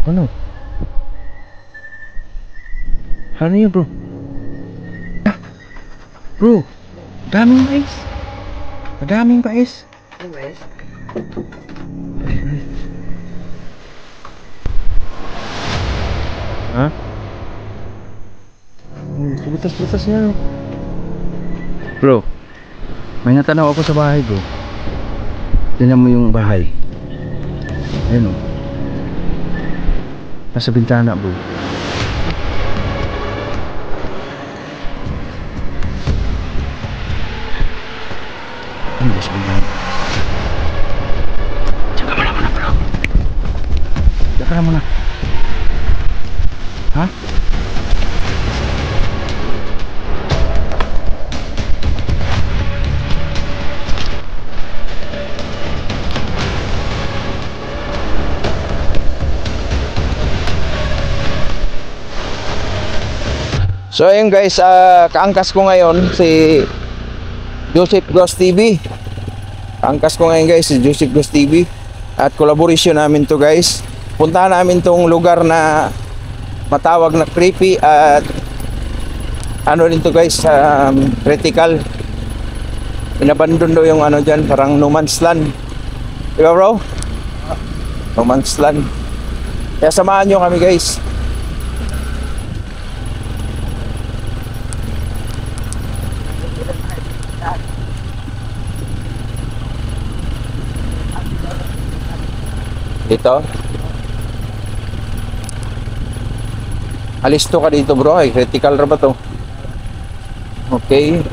Ano? Ano yun bro? Ah, bro, daming mais. Madaming mais. Ano ba yes? Ha? Butas-butas niya no? Bro, may natanaw ako sa bahay bro. Tingnan mo yung bahay. Ayun o. Nasa bintana bro. Ano ba sa bintana? Tsaka mo na muna bro. Tsaka na muna. Ha? So ayun guys, kaangkas ko ngayon si Joseph Ghost TV. Kaangkas ko ngayon guys si Joseph Ghost TV. At collaboration namin to guys. Puntahan namin tong lugar na matawag na creepy at ano din to guys, critical. Inabandon do yung ano dyan, parang no man's land. Diba bro? No man's land. Kaya samahan nyo kami guys. Dito. Alisto ka dito bro, ay critical ra ba to? Okay.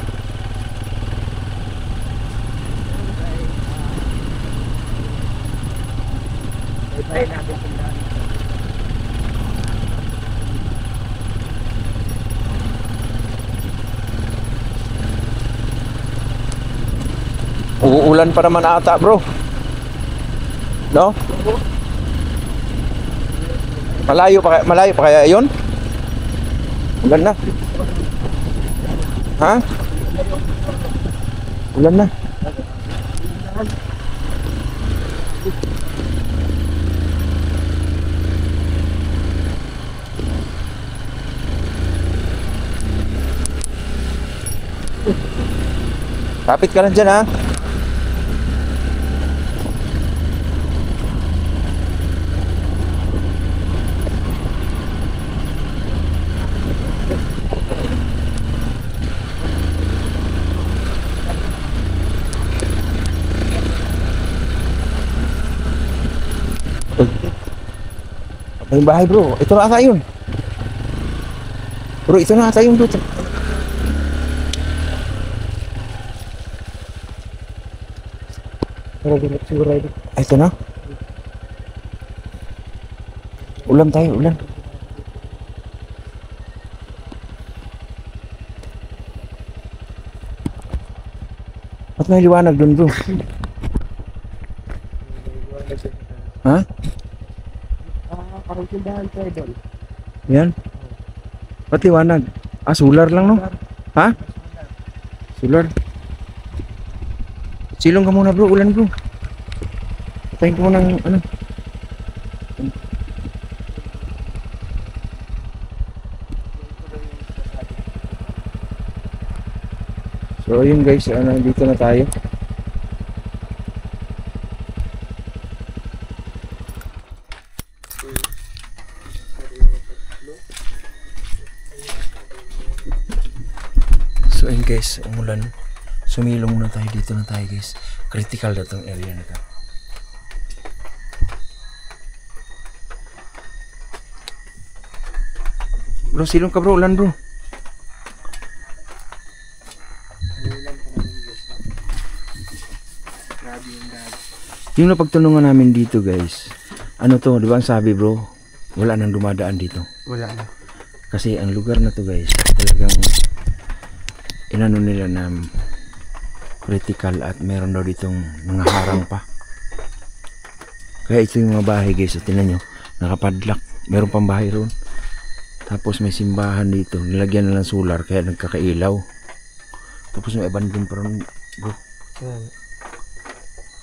Uulan pa naman ata bro. No? Malayo pa kaya 'yon? Ulan na. Ha? Ulan na. Kapit ka na dyan ha. Yung bahay bro, ito na ata yun. Bro, ito na ata yun bro. Ito na. Ulam tayo, ulam. Ba't may liwanag dun bro? Ha? Parang tindahan tayo doon. Yan. Ba't liwanag? Ah, solar lang no? Ha? Solar. Silong ka muna bro, ulan bro. Patayin ko muna ng ano. So yun guys, dito na tayo. So ayun guys, umulan. Sumilong muna tayo, dito na tayo guys. Critical na itong area na ito. Bro, silong ka bro, ulan bro. Yung napagtanungan namin dito guys, ano to, di ba ang sabi bro, wala nang dumadaan dito. Wala na. Kasi ang lugar na to guys, talagang inano nila na critical at meron daw ditong mga harang pa. Kaya ito yung mga bahay guys, so tingnan nyo, nakapadlock, meron pang bahay roon. Tapos may simbahan dito, nilagyan na ng solar kaya nagkakailaw. Tapos may abandon pa ron bro.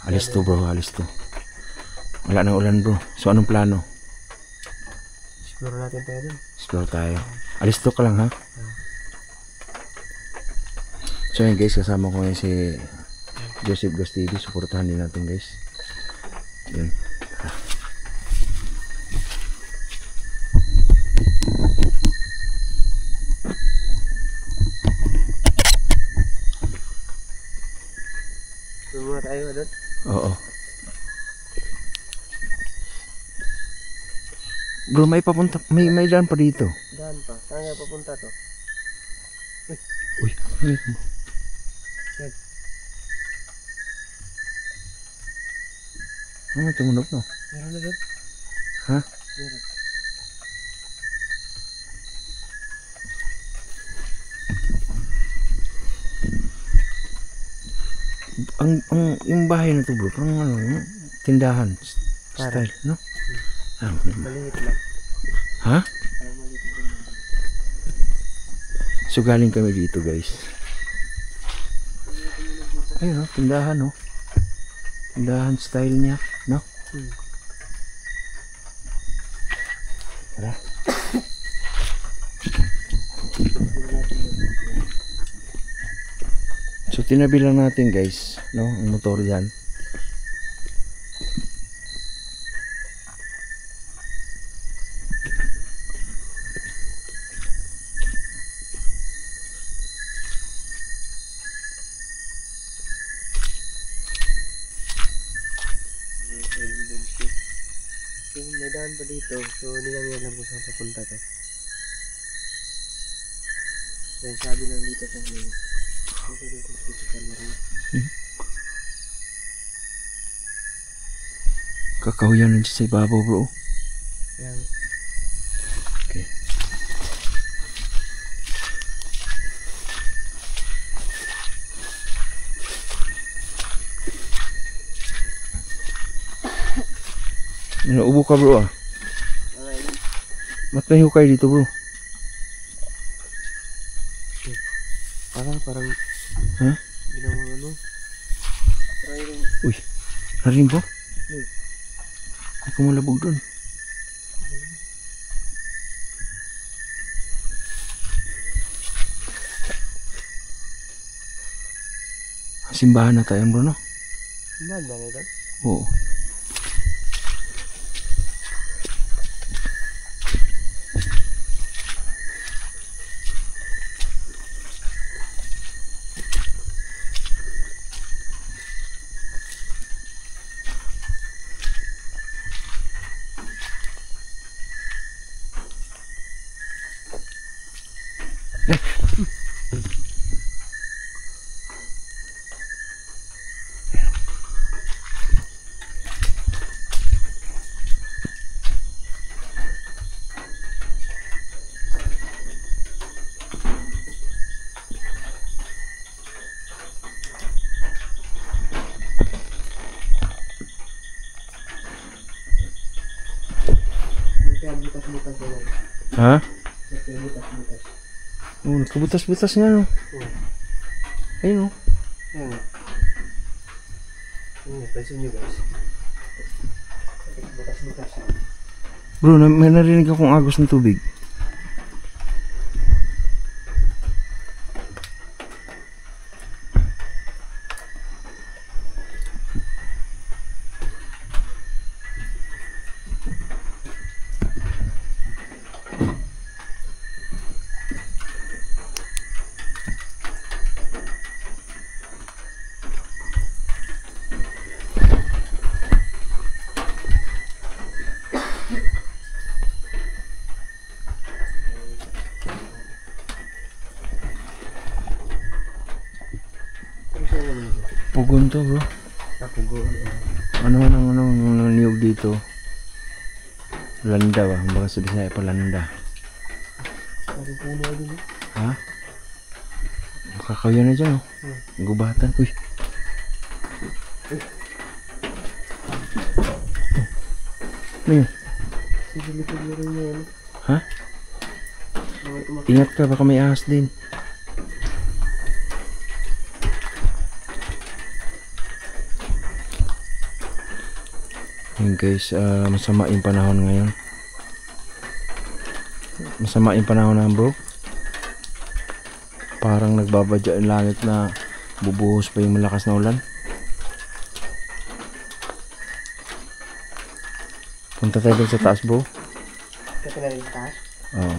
Alis to bro, alis to. Wala nang ulan bro. So anong plano? Explore natin tayo dun. Explore tayo. Alisto ka lang ha. So yun guys, kasama ko ngayon si Joseph Ghost TV. Suportahan din natin guys. Yun. Doon muna tayo doon. Oo. Bro, may papunta, may daan pa dito. Daan pa. Saan nga papunta to? Uy, ano ito? Yan. Ano tumunog no? Meron na doon? Ha? Meron. Yung bahay na to bro, parang ano, yung tindahan Parang. style, no? Maliit lang. Ha? Parang maliit na rin. So galing kami dito guys. Ayun no, tindahan no. Tindahan style niya, no? Tara. So tinabi lang natin guys, no, ang motor diyan. May daan pa dito. So, hindi namin alam kung saan papunta to. Yan, sabi lang dito sa amin. Dito dito sa area. Kakahuyan nandiyan sa ibabaw bro. Yan. Okay. Naubo ka bro ah. Okay. Ba't may hukay dito bro? Parang Ha? ginawang ano. Parang yung Uy, narin bro? Hmm. Ay kumalabog dun. Simbahan na tayo bro no? banda na ito. Oo. Kaya butas-butas na lang. Ha? Kaya butas-butas. Oh, nagkabutas-butas nga no. Ayun oh. Yan nga. Yan nga, pansin nyo guys. Butas-butas na. Bro, may narinig akong agos ng tubig. Pugon to bro. Pugon. Ano niyog dito? Landa ba? Baka sa Bisaya pa landa. Parang puno din. Ha? Nakakayo na dyan oh. Gubatan. Uy. Ano yun? Sisilipin mo rin yan. Ha? Ingat ka, baka may ahas din. Yun guys, masama yung panahon ngayon. Masama yung panahon na bro. Parang nagbabadya yung langit na bubuhos pa yung malakas na ulan. Punta tayo dun sa taas bro. Kasi na rin taas. Oo.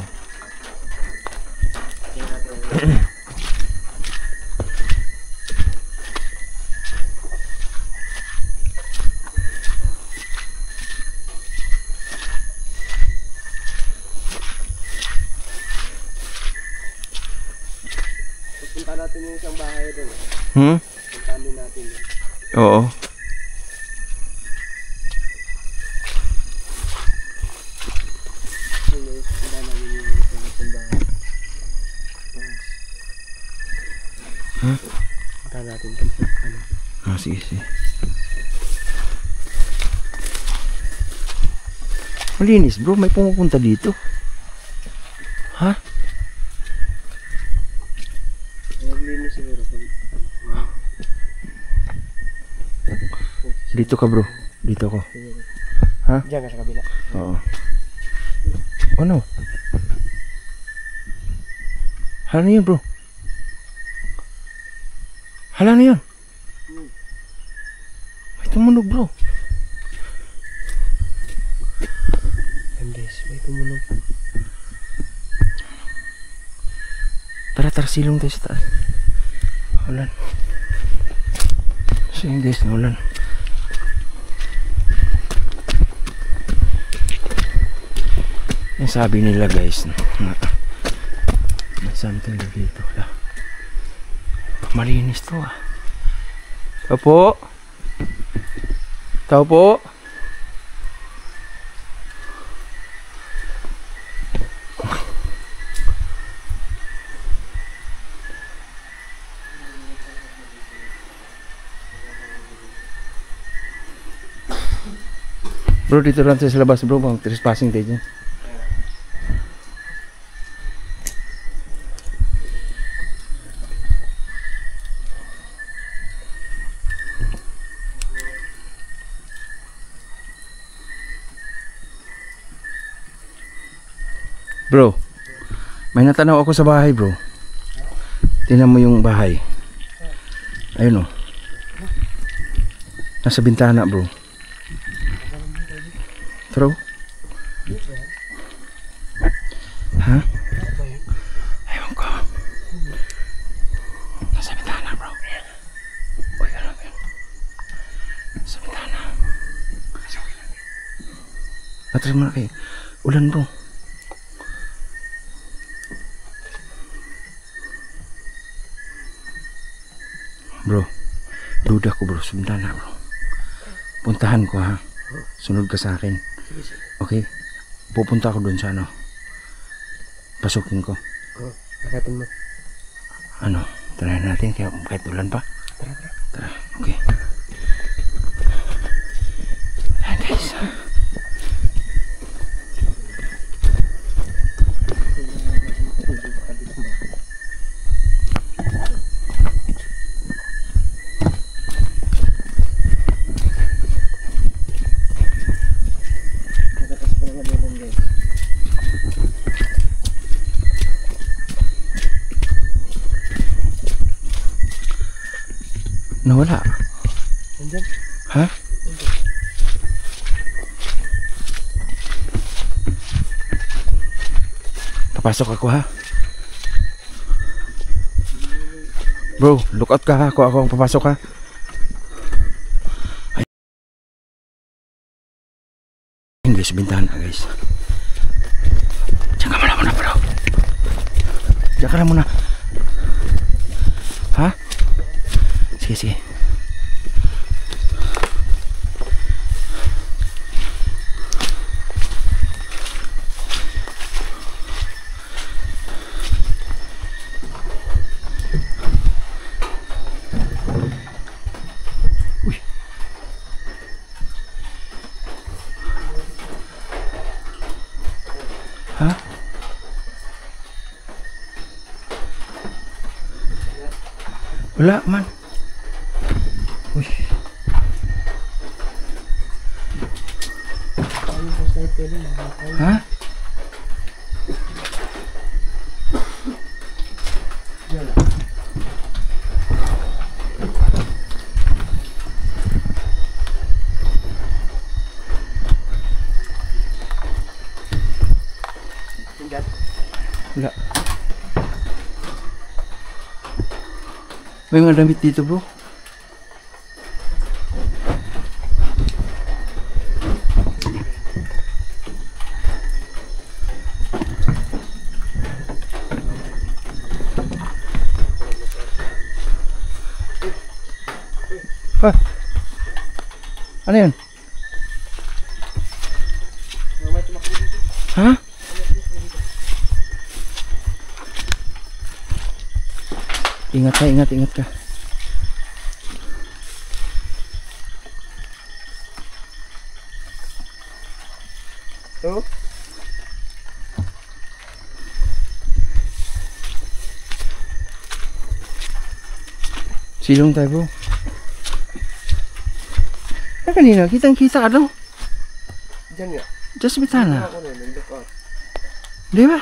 Punta natin yung isang bahay doon. Punta natin yun. Oo. Punta namin yung isang bahay. Punta natin kung ano. Ah, sige, sige. Malinis bro, may pumupunta dito. Ha? Naglinis siguro. Dito ka bro. Dito ko. Ha? Diyan ka sa kabila. Oo. Ano? Hala na yun bro. Hala na yun. May tumunog bro. Guys, may tumunog. Tara, silong tayo sa taas. Ulan. So yun guys, naulan. Yung sabi nila guys na may something dito. Malinis to ah. Tao po. Tao po. Bro, dito lang tayo sa labas bro, mag trespassing tayo dyan. Bro, may natanaw ako sa bahay bro. Tingnan mo yung bahay. Ayun o. Nasa bintana bro. Tro? Ha? Ewan ko. Nasa bintana bro. Uy, ano ba yun? Nasa bintana. Atras mo na kayo. Ulan bro. Bro, duda ko bro, sa bintana bro. Puntahan ko ha. Sunod ka sa akin. Okay? Pupunta ako doon sa ano. Pasukin ko. Pakatin mo. Ano? Try natin kahit ulan pa. Tara. Okay. Ayan guys. Nawala. Andyan? Ha? Papasok ako ha. Bro, look out ka ha. Ako ang papasok ha. Ay. Guys, bintana guys. Diyan ka muna bro. Diyan ka na muna. Ha? Sige, sige. Uy. Ha? Wala man. Uy. Ha? May mga damit dito bro. Ha? Ano yun? Ha? Ingat ka, ingat ka. Oh? Silong tayo bro. Kanina, kitang-kita ka daw. Diyan nga. Just bitana. Ako na, nandun ka. Di ba?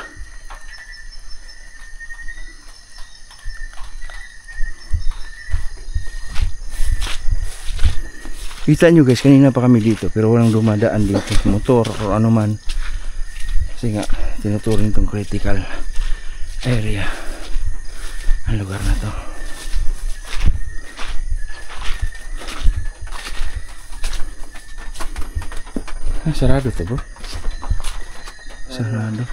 Kita nyo guys, kanina pa kami dito pero walang dumadaan dito, motor o ano man. Kasi nga, tinuturing itong critical area ang lugar na to. Sarado to bro. Sarado.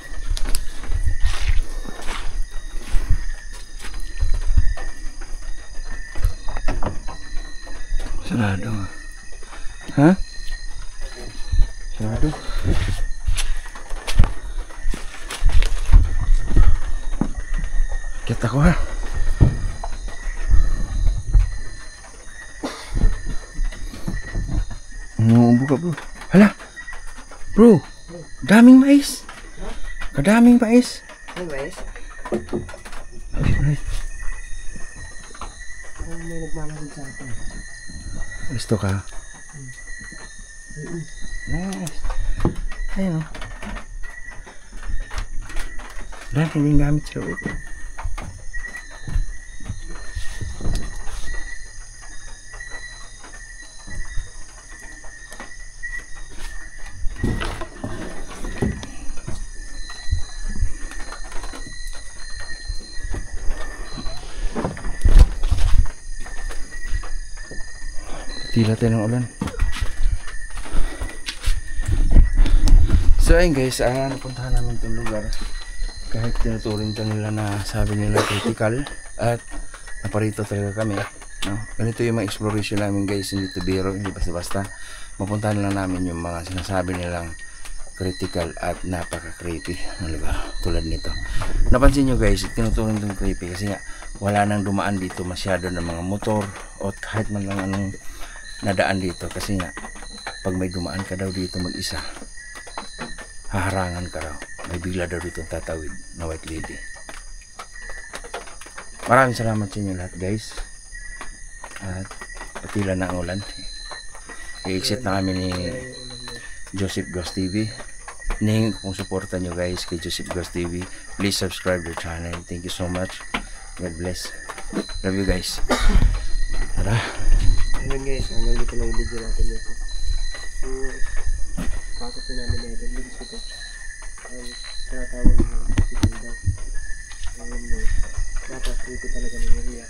Sarado. Ha? Sarado. Kita ko ha. Buka bro. Hala. Bro, daming mais. Kadaming mais. Ay, mais? Ay, May nagmamahal sa akin. gusto ka? Nice. Ayun o. Dahil hindi gamit sa loob. Tila tayo ng ulan. So ayun guys, napuntahan namin itong lugar. Kahit tinuturing ito nila na sabi nila critical at naparito talaga kami. No? Ganito yung mga exploration namin guys, hindi to biro, hindi basta-basta. Mapuntahan lang namin yung mga sinasabi nilang critical at napaka-creepy na lugar tulad nito. Napansin nyo guys, tinuturing itong creepy kasi nga wala nang dumaan dito masyado ng mga motor o kahit man lang anong nadaan dito kasi nga pag may dumaan ka daw dito mag-isa, haharangan ka raw, may bigla daw dito tatawid na white lady. Maraming salamat sa inyo lahat guys, at patila na ang ulan. I-exit na kami ni Joseph Ghost TV. Hinihingi ko kung suporta nyo guys kay Joseph Ghost TV. Please subscribe to the channel. Thank you so much. God bless. Love you guys. Tara. Ayun guys, hanggang dito lang yung video natin nito. Pakot na namin na ito. Bilis ko ito. Ay, tinatawag ng critical daw. Ayun guys. Napaka-creepy talaga ng area.